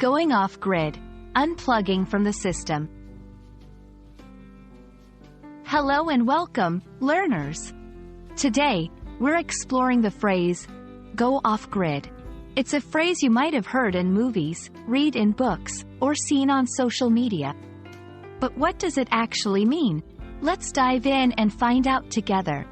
Going off-grid, unplugging from the system. Hello and welcome, learners. Today, we're exploring the phrase, go off-grid. It's a phrase you might have heard in movies, read in books, or seen on social media. But what does it actually mean? Let's dive in and find out together.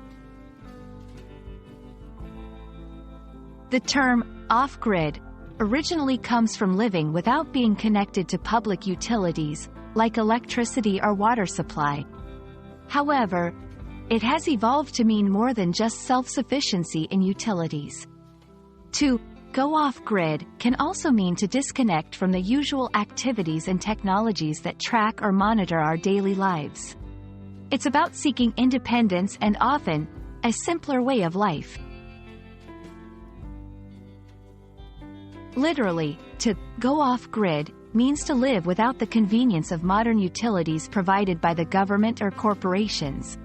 The term, off-grid, originally comes from living without being connected to public utilities, like electricity or water supply. However, it has evolved to mean more than just self-sufficiency in utilities. To go off-grid can also mean to disconnect from the usual activities and technologies that track or monitor our daily lives. It's about seeking independence and often, a simpler way of life. Literally, to go off-grid means to live without the convenience of modern utilities provided by the government or corporations.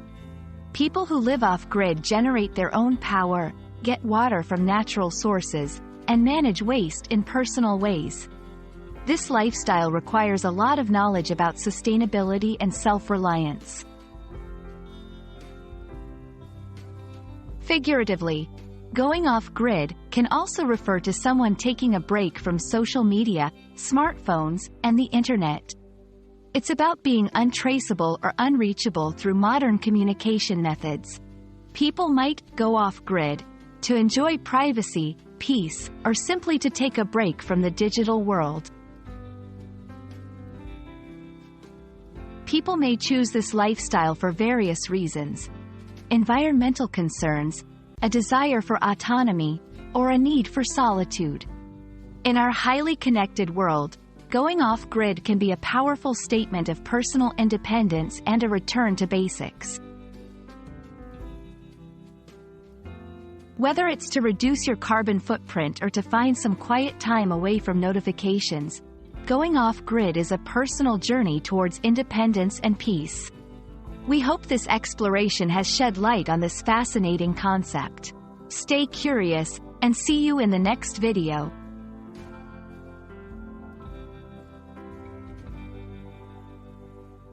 People who live off-grid generate their own power, get water from natural sources, and manage waste in personal ways. This lifestyle requires a lot of knowledge about sustainability and self-reliance. Figuratively, going off-grid can also refer to someone taking a break from social media, smartphones, and the internet. It's about being untraceable or unreachable through modern communication methods. People might go off-grid to enjoy privacy, peace, or simply to take a break from the digital world. People may choose this lifestyle for various reasons: environmental concerns, a desire for autonomy, or a need for solitude. In our highly connected world, going off-grid can be a powerful statement of personal independence and a return to basics. Whether it's to reduce your carbon footprint or to find some quiet time away from notifications, going off-grid is a personal journey towards independence and peace. We hope this exploration has shed light on this fascinating concept. Stay curious, and see you in the next video.